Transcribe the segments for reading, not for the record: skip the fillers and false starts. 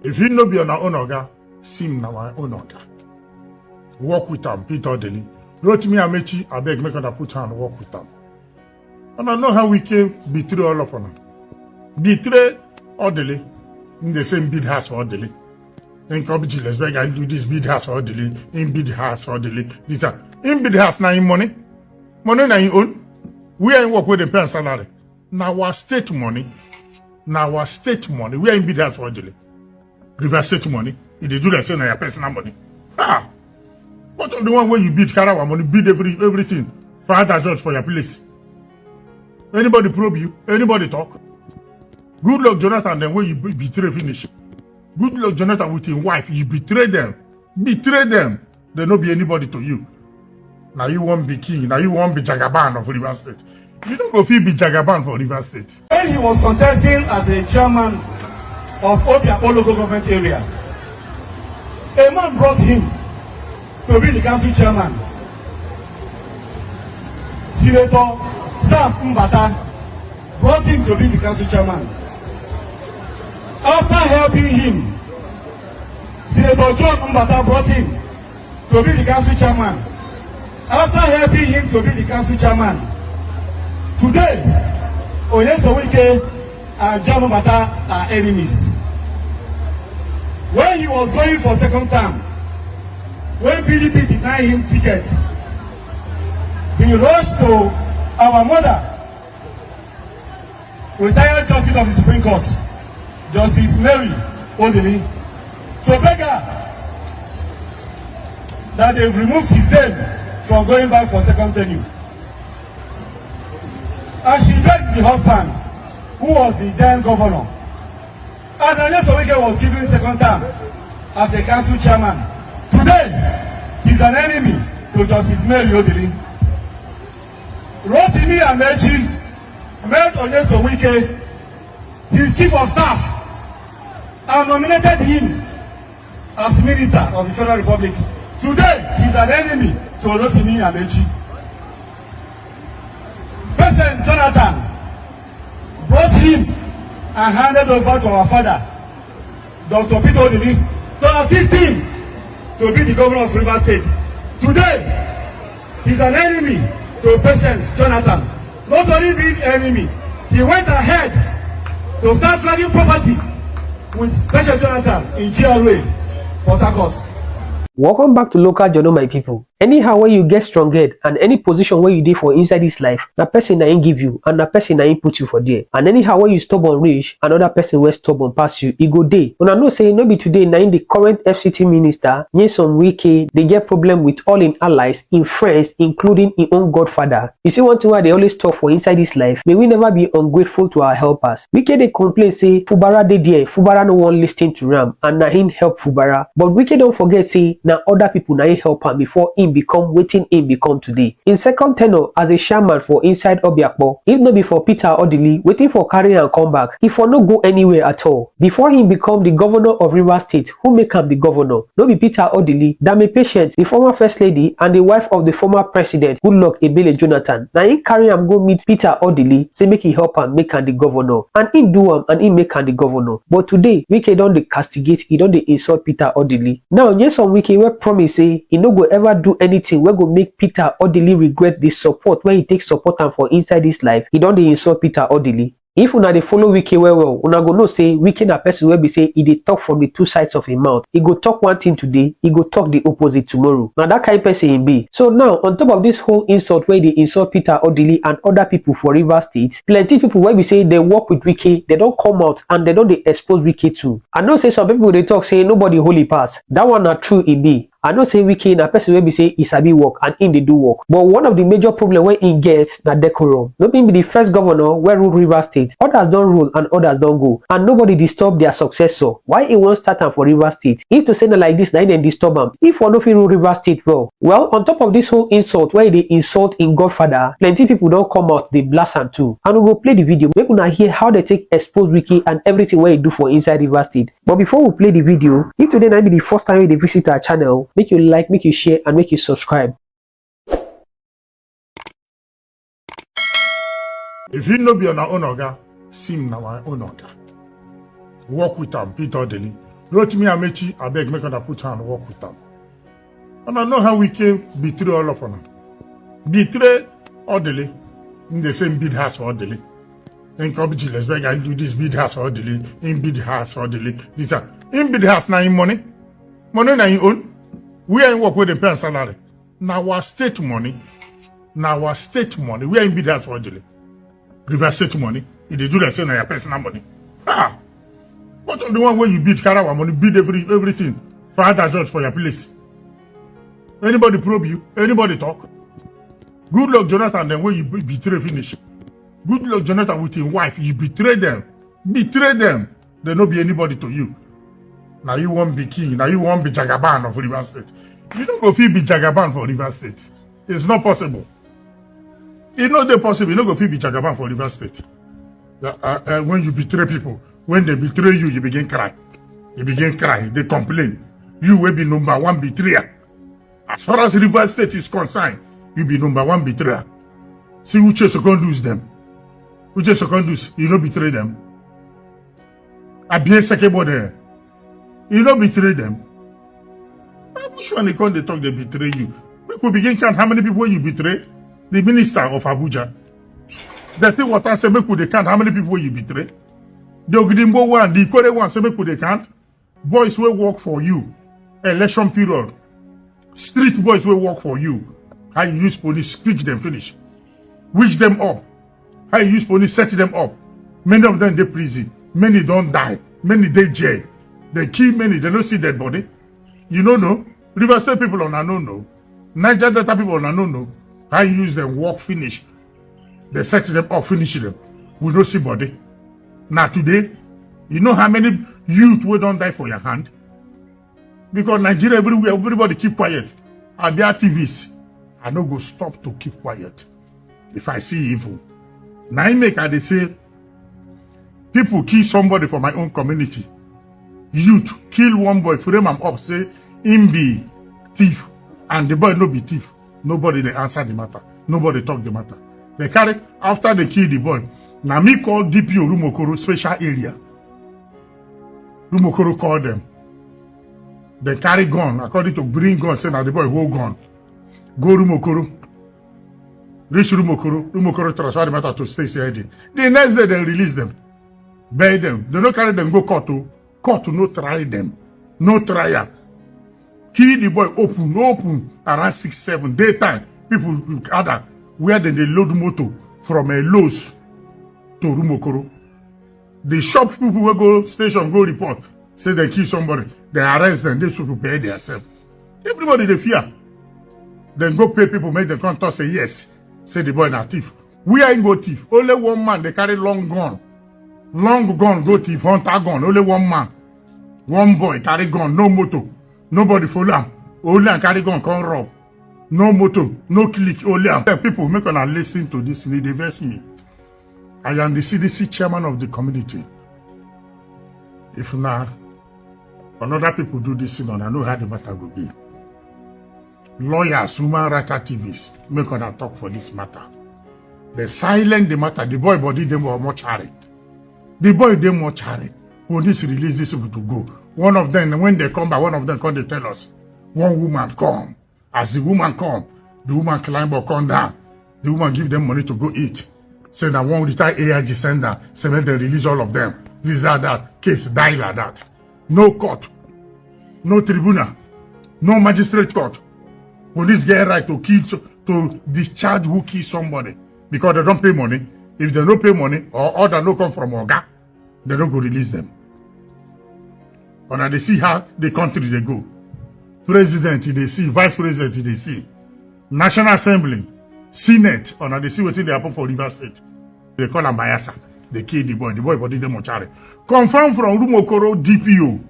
If you no be on our own oga, sim na my own oga. Work with them, Peter Odili. Wrote me Amechi, I beg make her put her and work with them. And I know how we can betray all of them. Betray Odili in the same bid house for Odili. In Kobiji, let's beg and do this bid house for Odili, in bid house for Odili. This in bid house now in money. Money na in own. We are in work with the parent salary. Now our state money. Now our state money. We are in bid house for Odili. River state money. If they do that, say na your personal money. Ah! What of the one where you bid Karawa money, bid everything for other judge for your place? Anybody probe you? Anybody talk? Good luck, Jonathan, then where you betray finish. Good luck, Jonathan, with his wife, you betray them. Betray them. There no be anybody to you. Now you won't be king. Now you won't be Jagaban of River State. You don't go feel be Jagaban for River State. When he was contesting as a chairman of Obia local government area, a man brought him to be the council chairman. Senator Sam Mbata brought him to be the council chairman. After helping him, Senator John Mbata brought him to be the council chairman. After helping him to be the council chairman, today, Nyesom Wike and John Mbata are enemies. When he was going for second term, when PDP denied him tickets, he rushed to our mother, retired Justice of the Supreme Court, Justice Mary Odili, to beg her that they've removed his name from going back for second tenure. And she begged the husband, who was the then governor, and Nyesom Wike was given second term as a council chairman. Today, he's an enemy to Justice Mary Odili. Rotimi Amechi met Nyesom Wike, his chief of staff, and nominated him as minister of the Federal Republic. Today, he's an enemy to Rotimi Amechi. President Jonathan brought him and handed over to our father, Dr. Peter Odili, to assist him to be the governor of River State. Today, he's an enemy to President Jonathan. Not only being enemy, he went ahead to start dragging property with President Jonathan in GRA, Port Harcourt. Welcome back to Local Journal, my people. Anyhow, when you get strong head and any position where you did for inside this life, na person na ain't give you and na person na ain't put you for there. And anyhow, when you stubborn reach, another person will stubborn pass you, go day. When I know say no be today, na in the current FCT minister, Nyesom Wike, they get problem with all in allies, in friends, including in own godfather. You see one thing why they always talk for inside this life, may we never be ungrateful to our helpers. Wike they complain say, Fubara dey there, Fubara no one listening to Ram, and na him help Fubara. But Wike don't forget say, na other people na him help him before him become waiting him become today. In second tenure as a chairman for inside Obiakpo, if not before Peter Odili waiting for carry and come back, he for no go anywhere at all. Before him become the governor of River State, who make him the governor? No be Peter Odili, Dame Patient, the former first lady and the wife of the former president, Goodluck Ebele Jonathan. Now he carry him go meet Peter Odili, say make he help him make him the governor, and he do him and he make him the governor. But today, Wike don dey castigate, he don dey insult Peter Odili. Now Nyesom Wike will promise say he no go ever do anything wey go make Peter Odili regret the support when he takes support am for inside his life. He don dey insult Peter Odili. If una dey follow Wike well, una go know say Wike na person wey be say he dey talk from the two sides of him mouth. He go talk one thing today, he go talk the opposite tomorrow. Now that kind of person he be. So now, on top of this whole insult where they insult Peter Odili and other people for River State, plenty people wey be say they work with Wike, they don't come out and they don't dey expose Wike too. I know say some people they talk say nobody holy pass. That one not true it be. I know say Wike na person wey be say he sabi work and in they do work. But one of the major problem when he gets na decorum. Not be the first governor where rule River State. Others don't rule and others don't go. And nobody disturb their successor. Why he won't start am for River State? If to say na like this, na then disturb am. If one of you rule River State well, on top of this whole insult where they insult in Godfather, plenty people don't come out, they blast am too. And we go play the video. Make una hear how they take expose Wike and everything where he do for inside River State. But before we play the video, if today na be the first time you visit our channel, make you like, make you share, and make you subscribe. If you no be on our own oga, sim na my own oga. Work with them, Peter Odili. Wrote me Amechi, I beg, make her put her and work with them. And I know how we can betray all of them. Betray Odili in the same bid house for Odili. In Kobiji, let's beg and do this bid house for Odili, in bid house for Odili. This in bid house now in money. Money now in own. We are in work with the parent salary. Now our state money. Now our state money. We are in bid house for Odili. River state money. If they do that, say now your personal money. Ah! What on the one where you bid Karawa money, bid everything for other judge for your place? Anybody probe you? Anybody talk? Good luck, Jonathan, then when you betray finish. Good luck, Jonathan, with his wife, you betray them. Betray them. There no be anybody to you. Now you won't be king. Now you won't be Jagaban of River State. You don't go feel be Jagaban for River State. It's not possible. It's not possible. You don't go feel be Jagaban for River State. When you betray people, when they betray you, you begin cry. You begin cry. They complain. You will be number one betrayer. As far as River State is concerned, you be number one betrayer. See which is going to lose them. Which is going to lose. You don't betray them. I be a second there. You don't betray them. Which one they come they talk they betray you? We could begin count how many people you betray. The minister of Abuja. They think what I say make they count how many people you betray. The Ogidimbo one, the Ikore one, say make they count. Boys will work for you. Election period. Street boys will work for you. How you use police, speak them, finish. Witch them up. How you use police, set them up. Many of them they prison. Many don't die. Many they jail. They kill many. They don't see dead body. You don't know. River State people on a no. Niger Delta people on a no. How you use them, work, finish. They set them up, finish them. We don't see body. Now today, you know how many youth will don't die for your hand? Because Nigeria everywhere, everybody keep quiet. And their TVs, I no go stop to keep quiet. If I see evil. Now I make they say, people kill somebody for my own community. Youth kill one boy, frame him up, say him be thief, and the boy no be thief. Nobody they answer the matter. Nobody talk the matter. They carry after they kill the boy. Now me call DPO Rumokoro special area. Rumokoro call them. They carry gun according to bring gun. Say now the boy hold gun. Go Rumokoro. Reach Rumokoro. Rumokoro transfer the matter to state CID. The next day they release them. Bury them. They don't carry them go court to. Court to no try them. No trial. Kill the boy open around 6-7 daytime. People gather where they load motor from a Lowe's to Rumokoro. The shop people will go station, go report, say they kill somebody, they arrest them, they should pay themselves. Everybody they fear. Then go pay people, make them come talk, say yes, say the boy not thief. We ain't go thief. Only one man, they carry long gun. Long gun, go thief, hunter gun, only one man. One boy carry gun, no motor. Nobody follow him. Only carry gun, come rob. No motor, no click, only him. People make on listen to this, they verse me. I am the CDC chairman of the community. If not, another people do this thing, I know how the matter will be. Lawyers, human rights activists, make on talk for this matter. They silent the matter. The boy body them were mortuary. The boy them mortuary. When this release this people to go. One of them, when they come back, one of them come, they tell us, one woman come. As the woman come, the woman climb or come down. The woman give them money to go eat. Say that one retired AIG sender, say when they release all of them. This, that, case die like that. No court, no tribunal, no magistrate court. Police get right to kill, to discharge who kill somebody because they don't pay money. If they don't pay money or order no come from Oga, they don't go release them. And they see how the country they go. President they see, vice president they see, National Assembly, Senate, and they see what they happen for River State. They call them Bayasa. They kill the boy body them mortuary. Confirmed from Rumokoro DPO.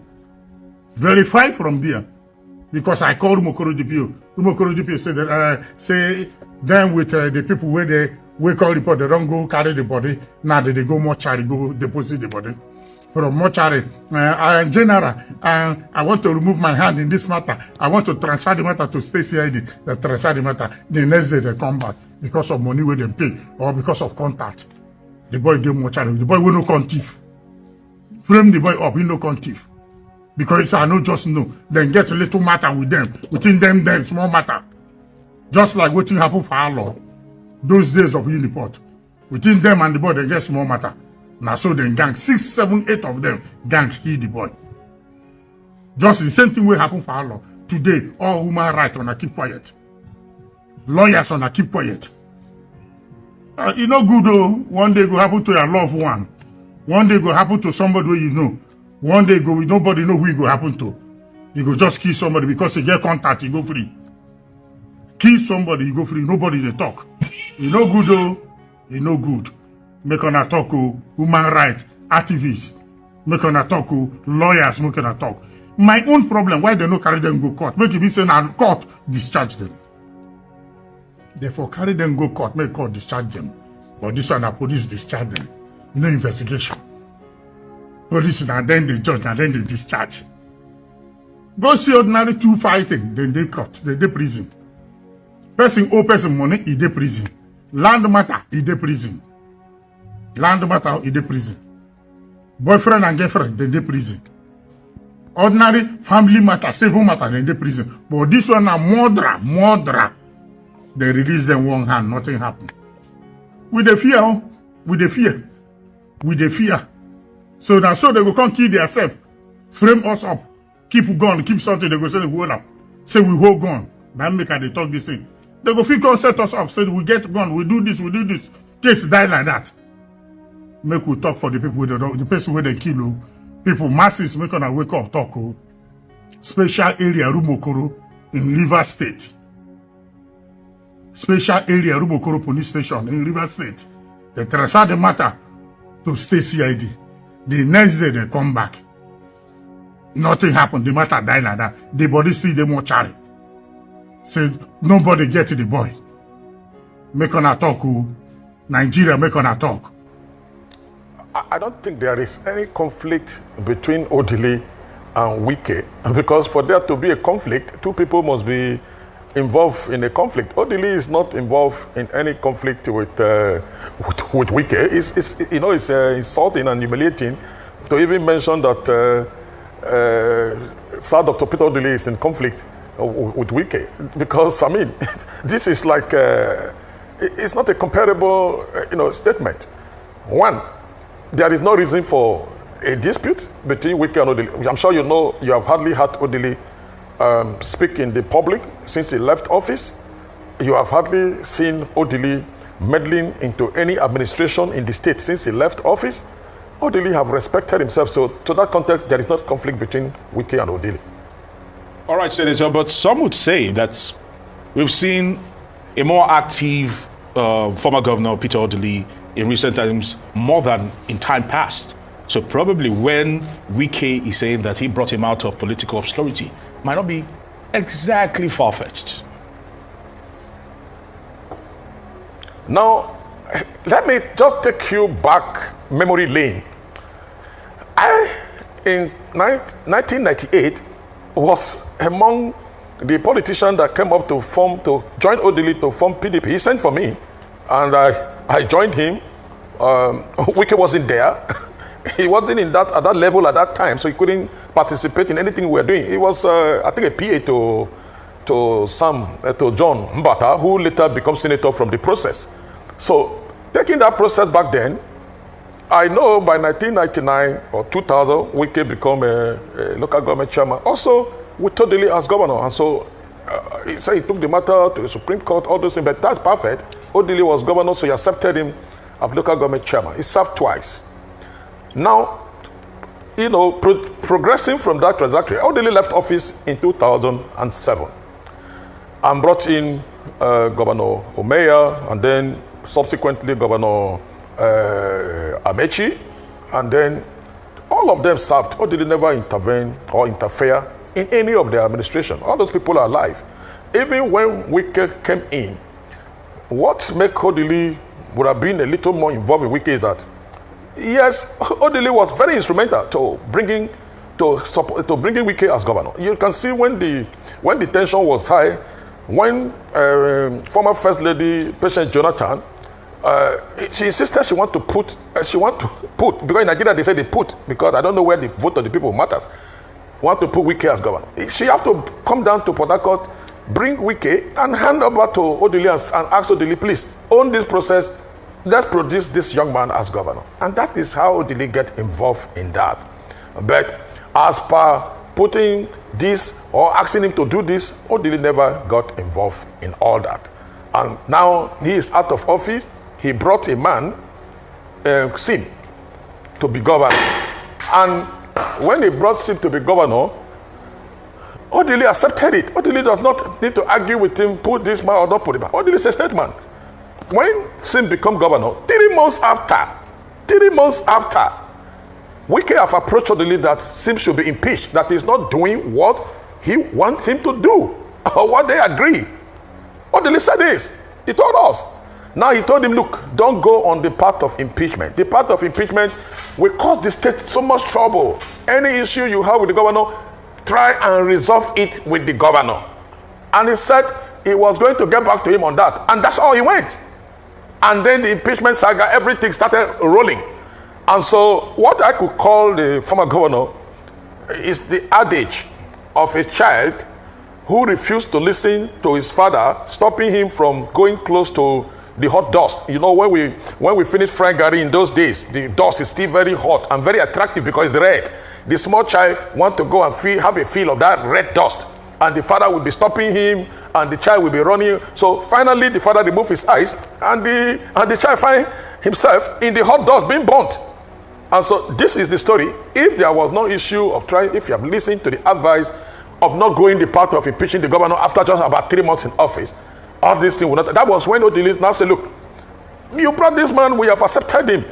Verified from there. Because I called Rumokoro DPO. Rumokoro DPO said that say them with the people where they wake up report, they don't go carry the body. Now they go mortuary, go deposit the body. From mortuary, general, I want to remove my hand in this matter. I want to transfer the matter to state CID. They transfer the matter. The next day they come back because of money where they pay or because of contact. The boy do mortuary. The boy will no come thief. Frame the boy up, he no come thief. Because I know just know, then get a little matter with them. Within them, then small matter. Just like what happened for our law. Those days of Uniport. Within them and the boy, they get small matter. Now so then gang, 6, 7, 8 of them, gang kill the boy. Just the same thing will happen for our law. Today, all human rights wanna keep quiet. Lawyers wanna keep quiet. You know good though, one day go happen to your loved one. One day go happen to somebody where you know. One day go, nobody know who it go happen to. You go just kill somebody because you get contact, you go free. Kill somebody, you go free, nobody they talk. You know good though, you know good. Make on a talk, human rights, activists. Make on a talk, lawyers, make on a talk. My own problem, why they no carry them go court? Make it be saying and court discharge them. Therefore, carry them go court, make court discharge them. But this one, police discharge them. No investigation. Police and then they judge and then they discharge. Go see ordinary two fighting, then they cut, then they prison. Person owe person money, he dey prison. Land matter, he dey prison. Land matter, he dey prison. Boyfriend and girlfriend, then they prison. Ordinary family matter, civil matter, then they prison. But this one a murderer. They release them one hand, nothing happen. With the fear, with the fear. So now so they go come kill themselves, frame us up, keep gun, keep something, they go say hold up. Say we hold gun. Now make they talk this thing. They go feel set us up, say we get gun, we do this. Case die like that. Make we talk for the people, the person where they kill. People, masses, make on a wake up talk. Special area, Rumokoro, in Rivers State. Special area, Rumokoro Police Station, in Rivers State. They transfer the matter to State CID. The next day, they come back. Nothing happened. The matter died like that. The body still the mortuary. Said, nobody get to the boy. Make on a talk. Nigeria, make on a talk. I don't think there is any conflict between Odili and Wike, because for there to be a conflict, two people must be involved in a conflict. Odili is not involved in any conflict with Wike. It's insulting and humiliating to even mention that Sir Dr. Peter Odili is in conflict with Wike, because I mean, this is like it's not a comparable statement. One, there is no reason for a dispute between Wike and Odili. I'm sure you know, you have hardly heard Odili speak in the public since he left office. You have hardly seen Odili meddling into any administration in the state since he left office. Odili have respected himself. So to that context, there is not conflict between Wike and Odili. All right, Senator, but some would say that we've seen a more active former governor, Peter Odili, in recent times more than in time past. So probably when Wike is saying that he brought him out of political obscurity, might not be exactly far-fetched. Now, let me just take you back memory lane. In 1998, was among the politicians that came up to join Odili to form PDP. He sent for me, and I joined him. Wike wasn't there. He wasn't at that level at that time, so he couldn't participate in anything we were doing. He was, I think, a PA to John Mbata, who later became senator from the process. So, taking that process back then, I know by 1999 or 2000, Wike became a local government chairman. Also, with Odili as governor, and so he said he took the matter to the Supreme Court, all those things. But that's perfect. Odili was governor, so he accepted him as local government chairman. He served twice. Now, progressing from that trajectory, Odili left office in 2007 and brought in Governor Omeya, and then subsequently Governor Amechi, and then all of them served. Odili never intervened or interfere in any of their administration. All those people are alive. Even when Wike came in, what made Odili would have been a little more involved in Wike is that, yes, Odili was very instrumental to bringing Wike as governor. You can see when the tension was high, when former First Lady Patient Jonathan, she insisted she want to put because in Nigeria they say they put, because I don't know where the vote of the people matters. want to put Wike as governor. She have to come down to Port Harcourt, bring Wike and hand over to Odili and ask Odili, please, own this process. Let's produce this young man as governor. And that is how Odili get involved in that. But as per putting this or asking him to do this, Odili never got involved in all that. And now he is out of office. He brought a man, Sim, to be governor. And when he brought Sim to be governor, Odili accepted it. Odili does not need to argue with him, put this man or not put him. Odili is a statesman. When Sim became governor, 3 months after, Wike have approached Odili that Sim should be impeached, that he's not doing what he wants him to do, or what they agree. Odili said this. He told us. Now he told him, look, don't go on the path of impeachment. The path of impeachment will cause the state so much trouble. Any issue you have with the governor, try and resolve it with the governor. And he said he was going to get back to him on that. And that's how he went. And then the impeachment saga, everything started rolling. And so what I could call the former governor is the adage of a child who refused to listen to his father, stopping him from going close to the hot dust. You know, when we finish frying garri in those days, the dust is still very hot and very attractive because it's red. The small child want to go and have a feel of that red dust. And the father will be stopping him, and the child will be running. So finally, the father removed his eyes, and the child find himself in the hot dust being burnt. And so this is the story. If there was no issue of trying, if you have listened to the advice of not going the path of impeaching the governor after just about 3 months in office, all these things would not. That was when Odili now said, look, you brought this man, we have accepted him.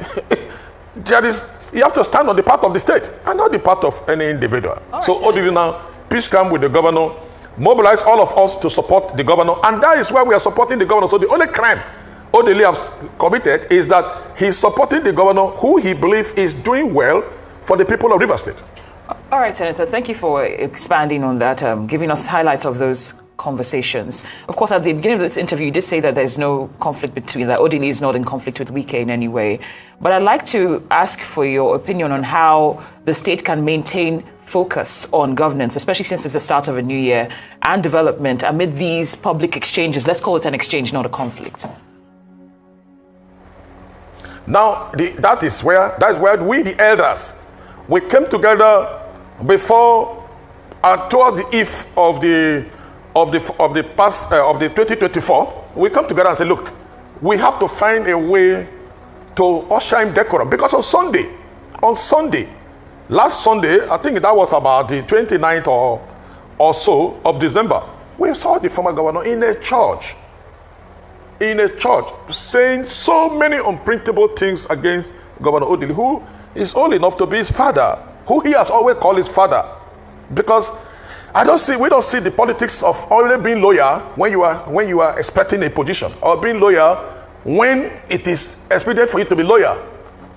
You have to stand on the part of the state and not the part of any individual. Right, so Odili now, peace come with the governor, mobilize all of us to support the governor, and that is why we are supporting the governor. So the only crime Odili has committed is that he's supporting the governor who he believes is doing well for the people of Rivers State. All right, Senator, thank you for expanding on that, giving us highlights of those conversations. Of course, at the beginning of this interview, you did say that there's no conflict between that. Odili is not in conflict with Wike in any way. But I'd like to ask for your opinion on how the state can maintain focus on governance, especially since it's the start of a new year, and development amid these public exchanges. Let's call it an exchange, not a conflict. Now, that is where we, the elders, we came together before, towards the eve of the 2024. We come together and say, look, we have to find a way to usher in decorum, because on Sunday, last Sunday, I think that was about the 29th or so of December, we saw the former governor in a church saying so many unprintable things against Governor Odili, who is old enough to be his father, who he has always called his father. Because we don't see the politics of already being lawyer when you are expecting a position, or being lawyer when it is expected for you to be lawyer.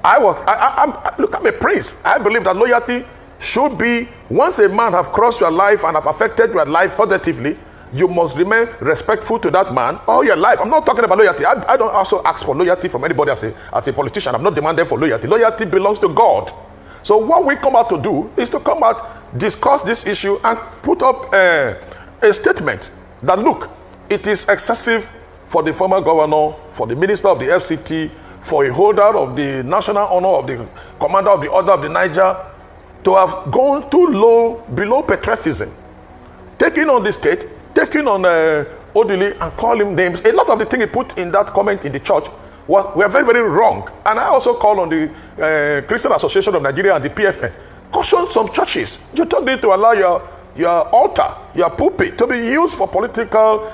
I'm a prince. I believe that loyalty should be, once a man have crossed your life and have affected your life positively, you must remain respectful to that man all your life. I'm not talking about loyalty. I don't also ask for loyalty from anybody as a politician. I'm not demanding for loyalty. Loyalty belongs to God. So what we come out to do is to come out, discuss this issue, and put up a statement that, look, it is excessive for the former governor, for the minister of the FCT, for a holder of the national honor of the commander of the Order of the Niger, to have gone too low, below patriotism, taking on the state, taking on Odili and call him names. A lot of the things he put in that comment in the church were very, very wrong. And I also call on the Christian Association of Nigeria and the PFN. Caution some churches. You don't need to allow your altar, your pulpit, to be used for political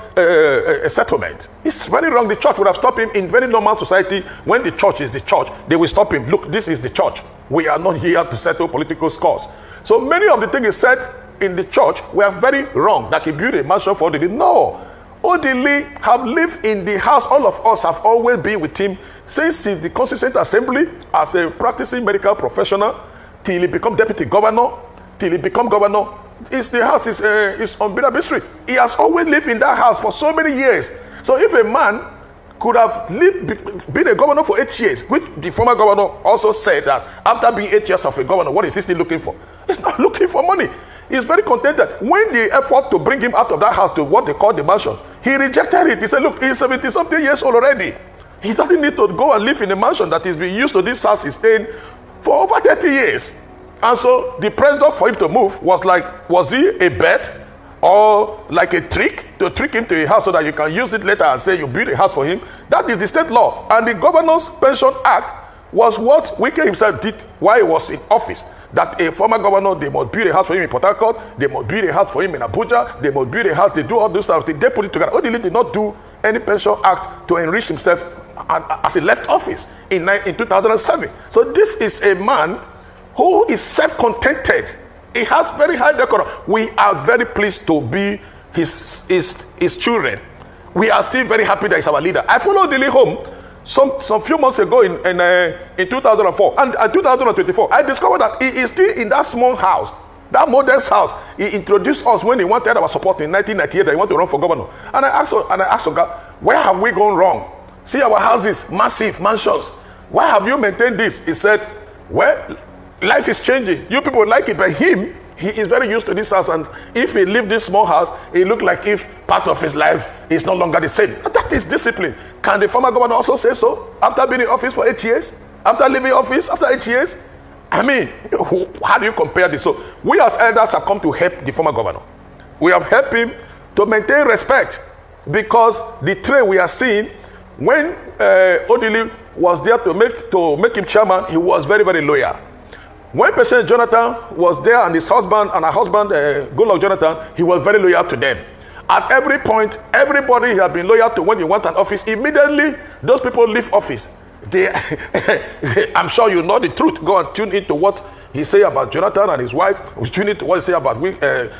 settlement. It's very wrong. The church would have stopped him in very normal society. When the church is the church, they will stop him. Look, this is the church. We are not here to settle political scores. So many of the things he said in the church were very wrong, that he built a mansion for Odili. No. Odili have lived in the house. All of us have always been with him since the Constituent Assembly as a practicing medical professional, till he become deputy governor, till he become governor. The house is on Birabi Street. He has always lived in that house for so many years. So if a man could have been a governor for 8 years, which the former governor also said that after being 8 years of a governor, what is he still looking for? He's not looking for money. He's very contented. When the effort to bring him out of that house to what they call the mansion, he rejected it. He said, look, he's 70-something years old already. He doesn't need to go and live in a mansion that he's been used to. This house he's staying for over 30 years. And so the pressure for him to move was like, was he a bet or like a trick to trick him to a house so that you can use it later and say you build a house for him? That is the state law. And the Governor's Pension Act was what Wike himself did while he was in office. That a former governor, they must build a house for him in Port Harcourt, they must build a house for him in Abuja, they must build a house, they do all those stuff, they put it together. Odili did not do any pension act to enrich himself as he left office in 2007. So this is a man who is self-contented. He has very high decorum. We are very pleased to be his children. We are still very happy that he's our leader. I followed Odili home some few months ago in 2004 and 2024. I discovered that he is still in that small house, that modest house. He introduced us when he wanted our support in 1998 that he wanted to run for governor. And I asked God, where have we gone wrong? See our houses, massive mansions. Why have you maintained this? He said, well, life is changing. You people like it, but him, he is very used to this house, and if he leave this small house, it look like if part of his life is no longer the same. That is discipline. Can the former governor also say so? After being in office for 8 years? After leaving office after 8 years? I mean, how do you compare this? So we as elders have come to help the former governor. We have helped him to maintain respect, because the trend we are seeing, when Odili was there to make him chairman, he was very, very loyal. When President Jonathan was there and his husband and her husband, Goodluck Jonathan, he was very loyal to them. At every point, everybody he had been loyal to when he went an office, immediately those people leave office. I'm sure you know the truth. Go and tune into what he say about Jonathan and his wife. Tune into what he say about Peter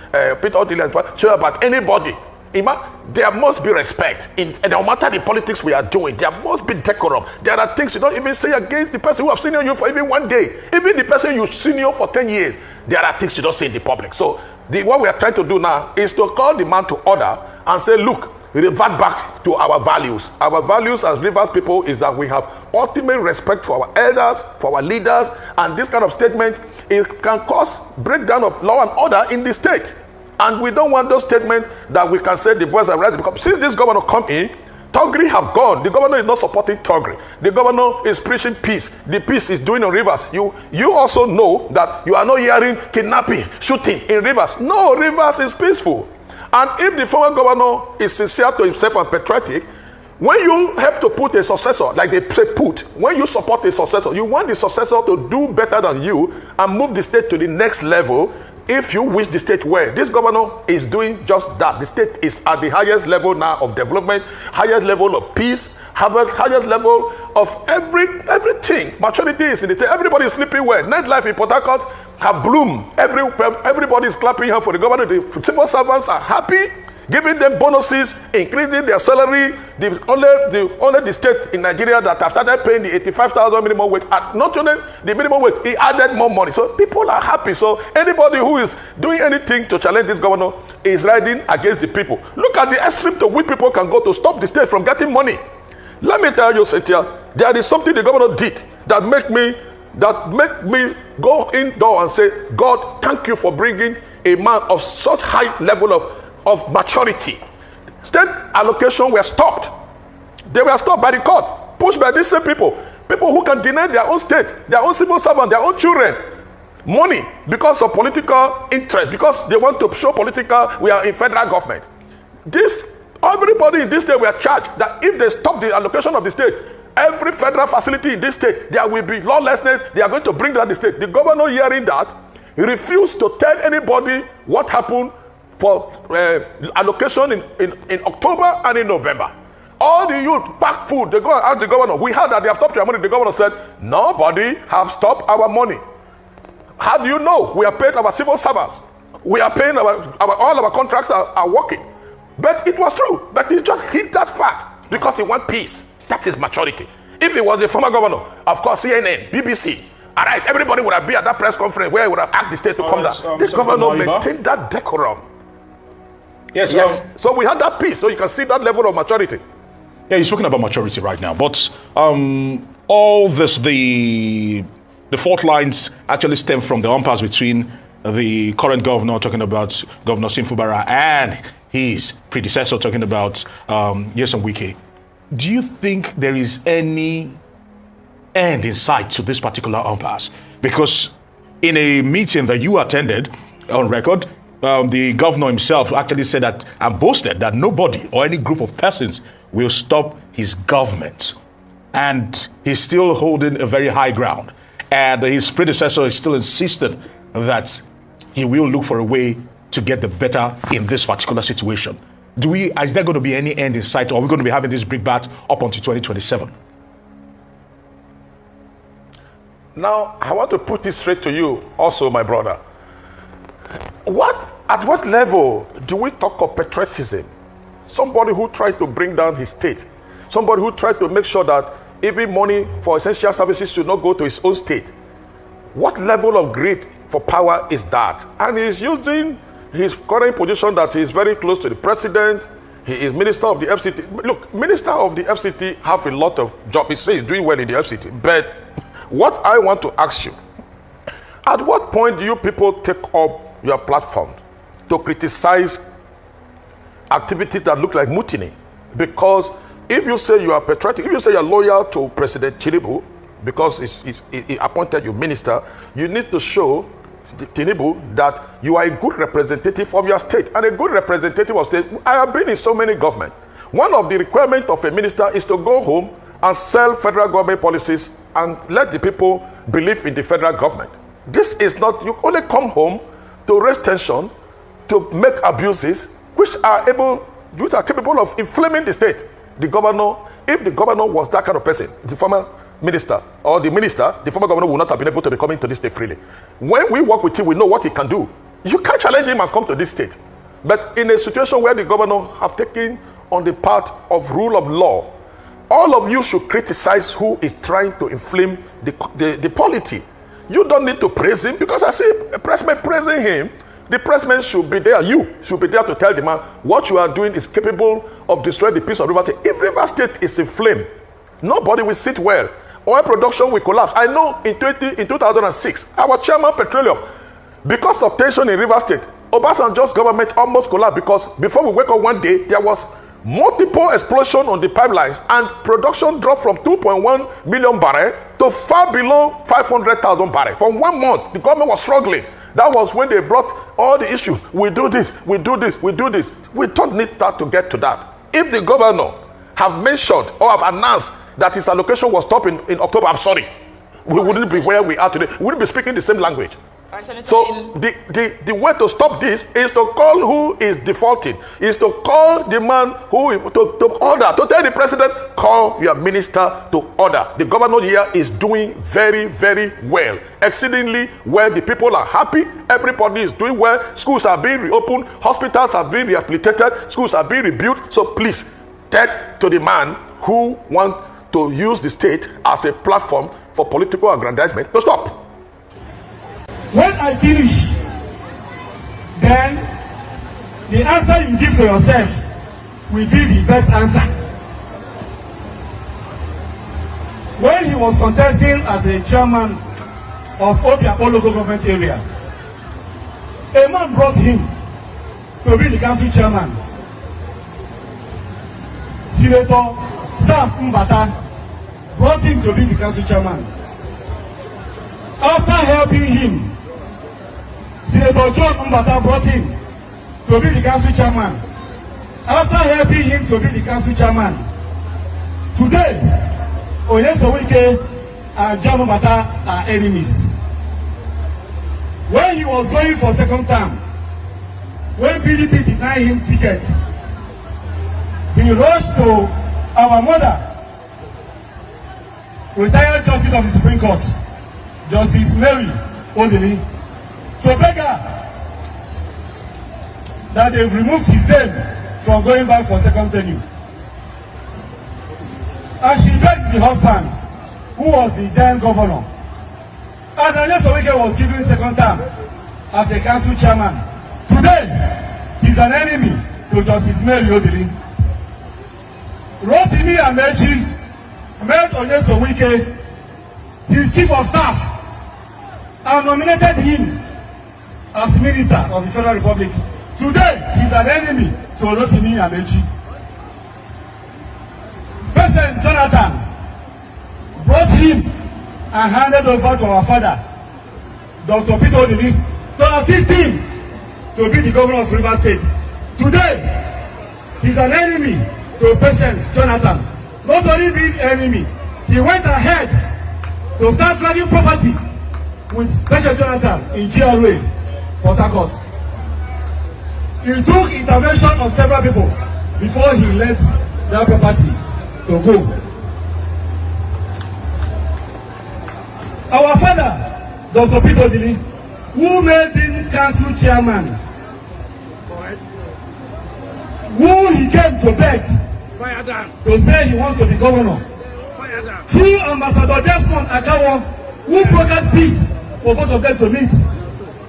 Odili and tune about anybody. There must be respect. No matter the politics we are doing, there must be decorum. There are things you don't even say against the person who have seen you for even one day. Even the person you senior for 10 years, there are things you don't say in the public. So what we are trying to do now is to call the man to order and say, look, revert back to our values. Our values as Rivers people is that we have ultimate respect for our elders, for our leaders, and this kind of statement, it can cause breakdown of law and order in the state. And we don't want those statements that we can say the boys are right, because since this governor come in, Togri have gone. The governor is not supporting Togri. The governor is preaching peace. The peace is doing in Rivers. You also know that you are not hearing kidnapping, shooting in Rivers. No, Rivers is peaceful. And if the former governor is sincere to himself and patriotic, when you help to put a successor, like they say when you support a successor, you want the successor to do better than you and move the state to the next level. If you wish the state well, this governor is doing just that. The state is at the highest level now of development, highest level of peace, highest level of everything. Maturity is in the state. Everybody is sleeping well. Nightlife in Port Harcourt have bloomed. Everybody is clapping here for the governor. The civil servants are happy, giving them bonuses, increasing their salary. Only the state in Nigeria that have started paying the 85,000 minimum wage, not only the minimum wage, he added more money. So people are happy. So anybody who is doing anything to challenge this governor is riding against the people. Look at the extreme to which people can go to stop the state from getting money. Let me tell you, Cynthia, there is something the governor did that make me go indoor and say, God, thank you for bringing a man of such high level of maturity. State allocation were stopped. They were stopped by the court, pushed by these same people who can deny their own state, their own civil servant, their own children money because of political interest, because they want to show we are in federal government. Everybody in this state were charged that if they stop the allocation of the state, every federal facility in this state, there will be lawlessness. They are going to bring down the state. The governor, hearing that, he refused to tell anybody what happened for allocation in October and in November. All the youth pack food. They go and ask the governor. We heard that they have stopped your money. The governor said, nobody have stopped our money. How do you know? We are paying our civil servants. We are paying all our contracts are working. But it was true. But he just hid that fact because he want peace. That is maturity. If it was the former governor, of course, CNN, BBC, Arise, everybody would have been at that press conference where he would have asked the state to come down. This governor maintained that decorum. Yes. So we had that peace. So you can see that level of maturity. Yeah, you're speaking about maturity right now. But all this, the fault lines actually stem from the impasse between the current governor, talking about Governor Simfubara, and his predecessor, talking about Nyesom Wike. Do you think there is any end in sight to this particular impasse? Because in a meeting that you attended on record, the governor himself actually said that and boasted that nobody or any group of persons will stop his government. And he's still holding a very high ground. And his predecessor is still insistent that he will look for a way to get the better in this particular situation. Is there going to be any end in sight, or are we going to be having this big bat up until 2027? Now, I want to put this straight to you also, my brother. At what level do we talk of patriotism? Somebody who tried to bring down his state, somebody who tried to make sure that even money for essential services should not go to his own state. What level of greed for power is that? And he's using his current position that he is very close to the president. He is minister of the FCT. Look, minister of the FCT have a lot of job. He says he's doing well in the FCT. But what I want to ask you, at what point do you people take up your platform to criticize activities that look like mutiny? Because if you say you are patriotic, if you say you're loyal to President Tinubu, because he appointed you minister, you need to show Tinubu that you are a good representative of your state. And a good representative of state, I have been in so many governments. One of the requirements of a minister is to go home and sell federal government policies and let the people believe in the federal government. This is not, you only come home to raise tension, to make abuses, which are capable of inflaming the state. The governor, if the governor was that kind of person, the former minister or the minister, the former governor would not have been able to be coming to this state freely. When we work with him, we know what he can do. You can't challenge him and come to this state. But in a situation where the governor have taken on the part of rule of law, all of you should criticize who is trying to inflame the polity. You don't need to praise him, because I see a pressman praising him. The president should be there. You should be there to tell the man what you are doing is capable of destroying the peace of River State. If River State is in flame, nobody will sit well. Oil production will collapse. I know in 2006, our chairman petroleum, because of tension in River State, Obasanjo's government almost collapsed, because before we wake up one day, there was multiple explosion on the pipelines, and production dropped from 2.1 million barrels to far below 500,000 barrels. For 1 month, the government was struggling. That was when they brought all the issues. We do this, we do this, we do this. We don't need that to get to that. If the governor have mentioned or have announced that his allocation was stopped in October, I'm sorry, we wouldn't be where we are today. We wouldn't be speaking the same language. So the way to stop this is to call who is defaulting, is to call the man who to order, to tell the president, call your minister to order. The governor here is doing very, very well, exceedingly well. The people are happy. Everybody is doing well. Schools are being reopened. Hospitals are being rehabilitated. Schools are being rebuilt. So please, take to the man who wants to use the state as a platform for political aggrandizement to stop. When I finish, then the answer you give to yourself will be the best answer. When he was contesting as a chairman of Obiakpo local government area, a man brought him to be the council chairman. Senator Sam Mbata brought him to be the council chairman. After helping him, Senator John Mbata brought him to be the council chairman. After helping him to be the council chairman, today, Nyesom Wike and John Mbata are enemies. When he was going for second term, when PDP denied him ticket, he rushed to our mother, retired Justice of the Supreme Court, Justice Mary Odili, to beg her that they've removed his name from going back for second tenure. And she begged the husband, who was the then governor. And Nyesom Wike was given second term as a council chairman. Today, he's an enemy to Justice Mary Odili. Rotimi Amechi met Nyesom Wike, his chief of staff, and nominated him as Minister of the Federal Republic. Today, he's an enemy to Rotimi Amechi. President Jonathan brought him and handed over to our father, Dr. Peter Odili, to assist him to be the governor of Rivers State. Today, he's an enemy to President Jonathan. Not only being enemy, he went ahead to start dragging property with President Jonathan in GRA, Port Harcourt. He took intervention of several people before he let that property to go. Our father, Dr. Peter Odili, who made him council chairman, who he came to beg to say he wants to be governor, through Ambassador Desmond Akawo, who brokered peace for both of them to meet.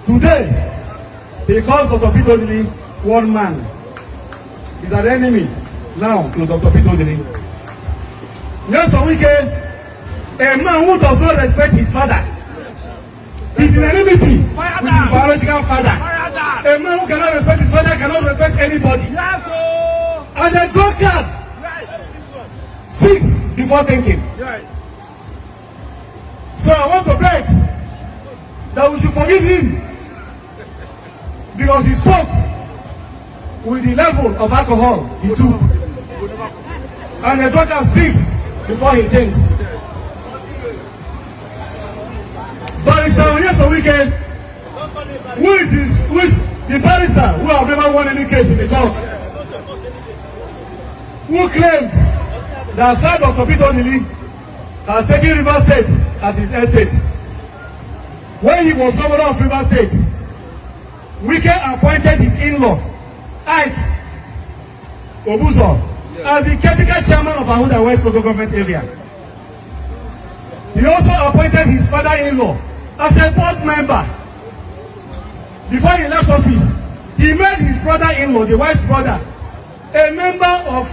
Today, because of Dr. Peter Odili, one man is an enemy now to Dr. Peter Odili. Nyesom Wike, a man who does not respect his father, is in enmity with his biological father. A man who cannot respect his father cannot respect anybody. And the drunkard speaks before thinking. So I want to beg that we should forgive him, because he spoke with the level of alcohol he took. And the drunkard speaks before he thinks. Barrister Nyesom Wike, who is the barrister who have never won any case in the court, who claimed that Sir Dr. Peter Odili has taken Rivers State as his estate. When he was governor of Rivers State, Wike appointed his in-law, Ike Obuzo, as the caretaker chairman of Ahuda West Local Government Area. He also appointed his father-in-law as a board member. Before he left office, he made his brother-in-law, the wife's brother, a member of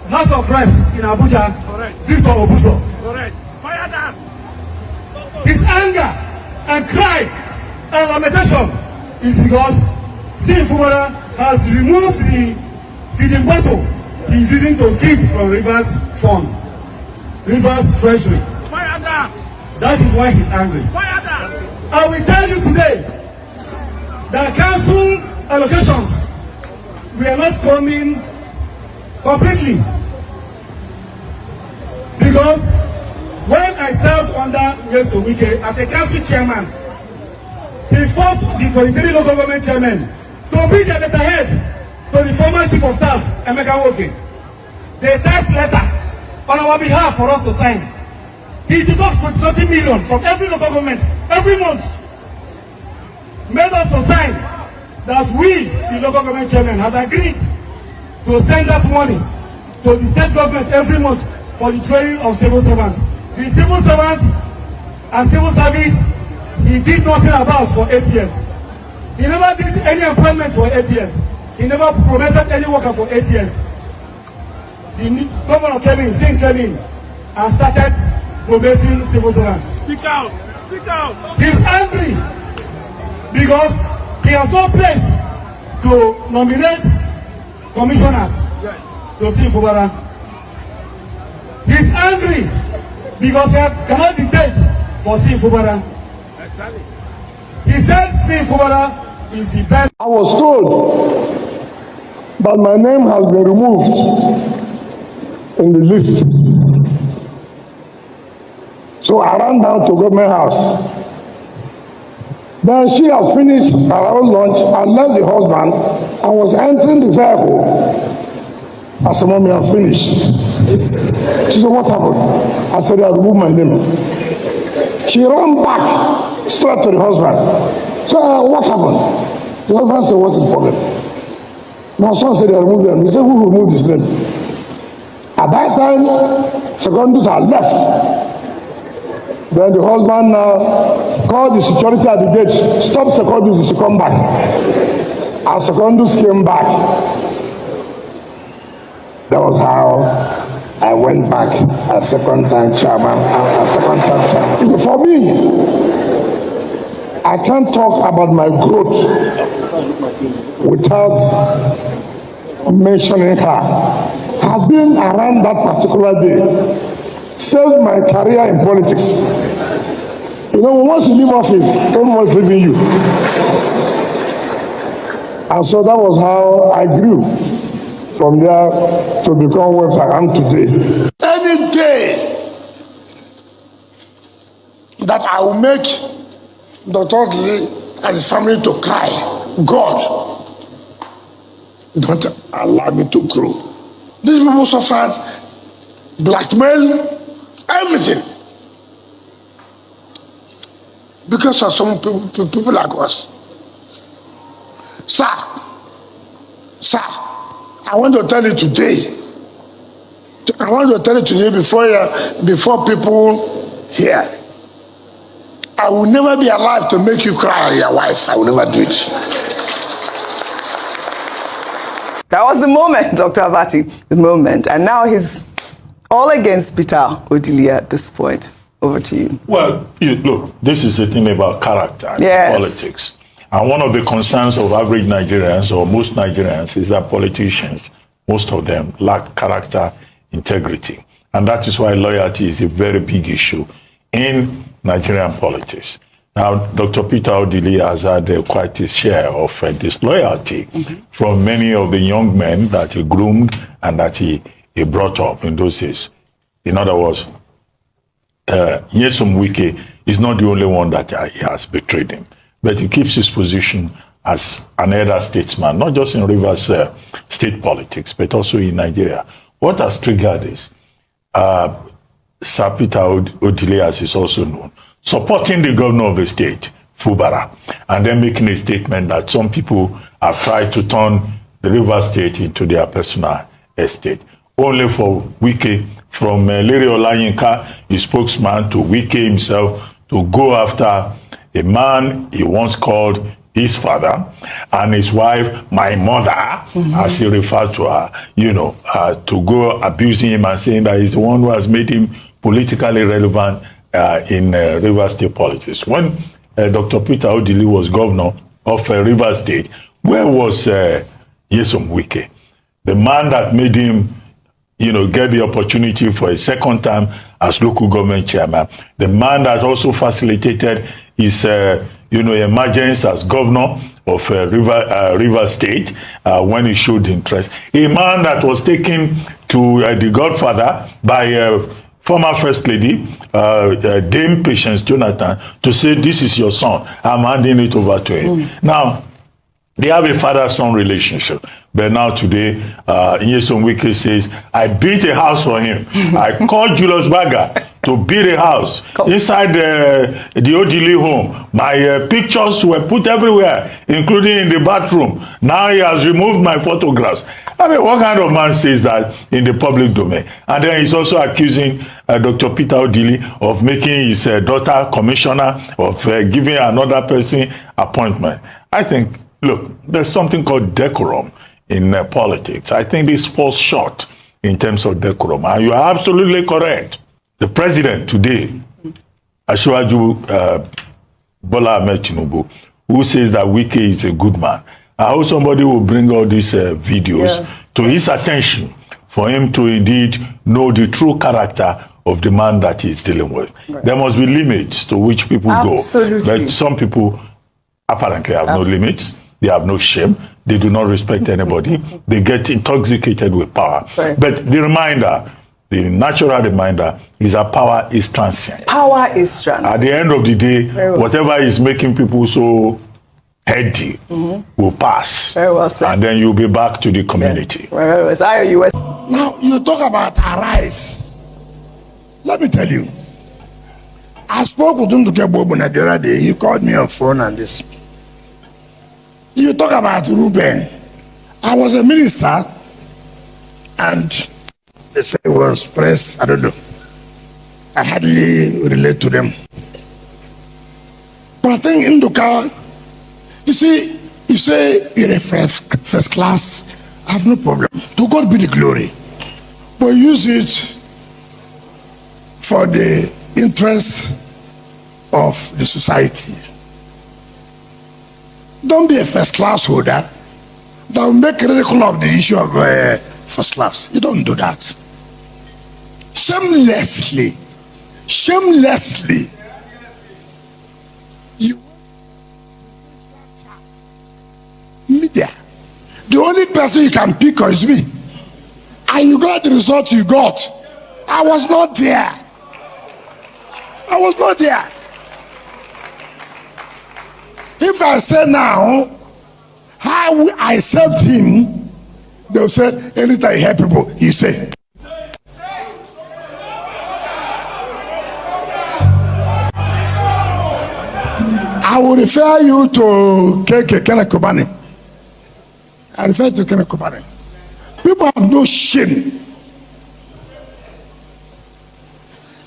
House of Reps in Abuja, Victor Obuso. His anger and cry and lamentation is because Steve Fumara has removed the feeding bottle he is using to feed from Rivers Fund, Rivers Treasury. That is why he's angry. I will tell you today that council allocations were not coming completely, because when I served under Nyesom Wike as a council chairman, he forced the 23 local government chairmen to be the letterheads to the former chief of staff, Emeka Woke. They typed letter on our behalf for us to sign. He deducts 30 million from every local government every month, made us to sign that we, the local government chairman, has agreed to send that money to the state government every month for the training of civil servants. The civil servants and civil service, he did nothing about for 8 years. He never did any employment for 8 years. He never promoted any worker for 8 years. The governor came in, Singh came in, and started promoting civil servants. Speak out! Speak out! He's angry because he has no place to nominate commissioners to see Fubara. He's angry because he cannot dictate for C. Fubara. Exactly. He said C. Fubara is the best. I was told that my name has been removed in the list. So I ran down to government house. Then she had finished her own lunch and left the husband and was entering the vehicle. I said, Mommy, I'm finished. She said, what happened? I said, I removed my name. She ran back straight to the husband. So what happened? The husband said, what is the problem? My son said, I removed them. He said, who removed his name? At that time, secondaries had left. Then the husband now called the security at the gate, stop secondaries to come back. And secondaries came back. That was how I went back a second time chairman after second time chairman. For me, I can't talk about my growth without mentioning her. I've been around that particular day, saved my career in politics. You know, once you leave office, everyone's leaving you. And so that was how I grew from there to become what I am today. Any day that I will make Dr. Odili and his family to cry, God, don't allow me to grow. These people suffered blackmail, everything, because of some people like us. Sir, I want to tell you today. I want to tell you today before people hear. I will never be alive to make you cry on your wife. I will never do it. That was the moment, Dr. Abati, the moment. And now he's all against Peter Odili at this point. Over to you. Well, look, this is the thing about character and politics. And one of the concerns of average Nigerians, or most Nigerians, is that politicians, most of them, lack character, integrity. And that is why loyalty is a very big issue in Nigerian politics. Now, Dr. Peter Odili has had quite a share of disloyalty from many of the young men that he groomed and that he brought up in those days. In other words, Nyesom Wike is not the only one that he has betrayed him, but he keeps his position as an elder statesman, not just in Rivers state politics, but also in Nigeria. What has triggered this? Sir Peter Odili, as is also known, supporting the governor of the state, Fubara, and then making a statement that some people have tried to turn the Rivers state into their personal estate, only for Wike, from Larry Olayinka, his spokesman, to Wike himself, to go after a man he once called his father, and his wife, my mother, as he referred to her, to go abusing him and saying that he's the one who has made him politically relevant in Rivers State politics. When Dr. Peter Odili was governor of Rivers State, where was Nyesom Wike? The man that made him, get the opportunity for a second time as local government chairman. The man that also facilitated his, emergence as governor of Rivers State when he showed interest. A man that was taken to the Godfather by former First Lady, Dame Patience Jonathan, to say, this is your son, I'm handing it over to him. Now, they have a father-son relationship. But now today, Nyesom Wike says, I built a house for him. I called Julius Berger to build a house inside the Odili home. My pictures were put everywhere, including in the bathroom. Now he has removed my photographs. I mean, what kind of man says that in the public domain? And then he's also accusing Dr. Peter Odili of making his daughter commissioner, of giving another person appointment. I think, look, there's something called decorum in politics. I think this falls short in terms of decorum. And you are absolutely correct. The president today, Asiwaju Bola Ahmed Tinubu, who says that Wike is a good man. I hope somebody will bring all these videos to his attention for him to indeed know the true character of the man that he's dealing with. Right. There must be limits to which people go. But some people apparently have no limits. They have no shame. They do not respect anybody. They get intoxicated with power. Right. But the reminder, the natural reminder, is that power is transient. Power is transient. At the end of the day, whatever is making people so heady will pass. Very well said. And then you'll be back to the community. Very well said. Now, you talk about arise. Let me tell you. I spoke with Ndukebobu the other day. He called me on phone and this. You talk about Ruben. I was a minister and they say it was press. I don't know. I hardly relate to them. But I think Nduka, you say you're a first class. I have no problem. To God be the glory. But use it for the interest of the society. Don't be a first class holder that will make ridicule of the issue of first class. You don't do that. Shamelessly, you media. The only person you can pick on is me. And you got the result you got. I was not there. If I say now how I served him, they'll say anytime you help people, you say. I will refer you to Kene Kobani. I refer to Kene Kobani. People have no shame.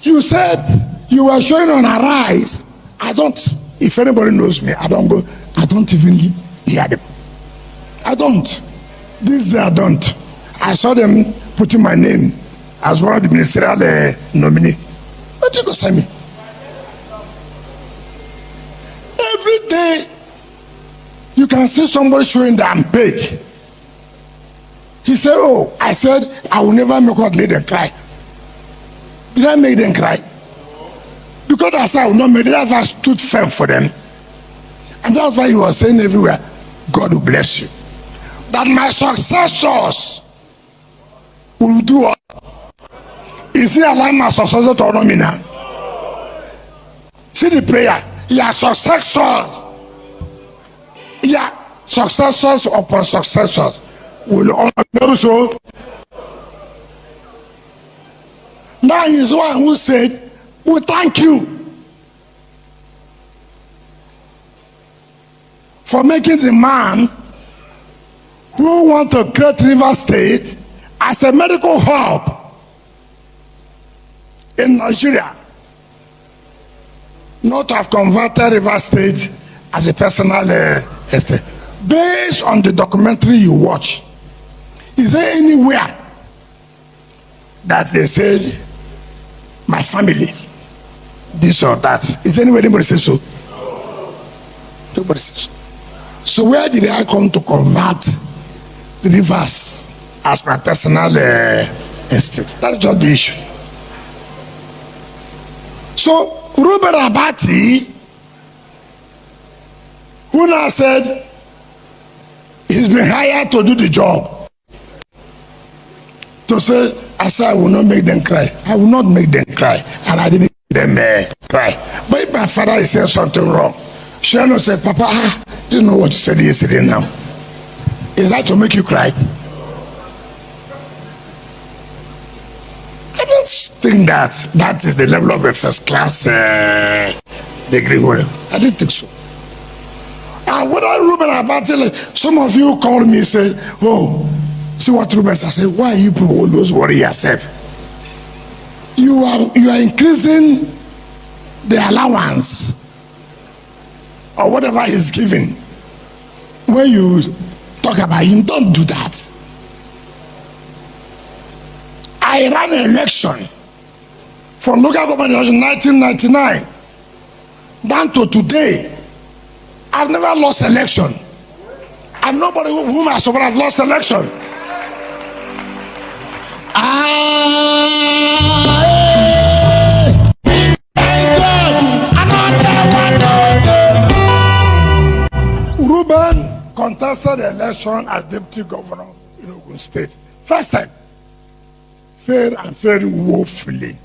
You said you were showing on Arise. I don't, if anybody knows me, I don't even hear them. I don't. This day I don't. I saw them putting my name as one of the ministerial nominee. What you go say me? Every day you can see somebody showing that I'm paid. He said, oh, I said I will never make God let them cry. Did I make them cry? Because I said I will not make them. That's why I stood firm for them. And that's why he was saying everywhere, God will bless you. That my successors will do what? Is he allowing my successors to honor me now? See the prayer. Your successors. Your successors upon successors will honor me. So now he's the one who said, we thank you for making the man who want to create River State as a medical hub in Nigeria, not to have converted River State as a personal estate. Based on the documentary you watch, is there anywhere that they said, my family, this or that? Is anybody say so? Nobody says so. So where did I come to convert the rivers as my personal estate? That's just the issue. So Ruben Abati, who now said he's been hired to do the job, to say, I said I will not make them cry. I will not make them cry. And I didn't make them cry. But if my father is saying something wrong, Shano said, Papa, do you know what you said yesterday now? Is that to make you cry? I don't think that is the level of a first class degree holder. I didn't think so. And when I Ruben Abati, some of you called me and said, oh, see what Ruben said. I said, why you people always worry yourself? You are increasing the allowance or whatever he's giving. When you talk about him, don't do that. I ran an election for local government in 1999 down to today. I've never lost election, and nobody whom I support has lost election. Ruben contested the election as deputy governor in Ogun State. First time. Failed and failed woefully.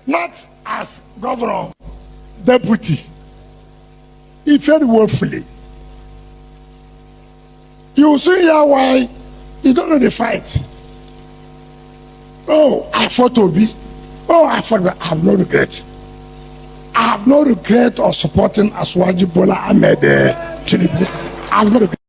Not as governor, deputy. He failed woefully. You will see here why you don't know the fight. Oh, I fought Obi. Oh, I fought. I have no regret. I have no regret of supporting Aswaji Bola Ahmed Tinubu. I have no regret.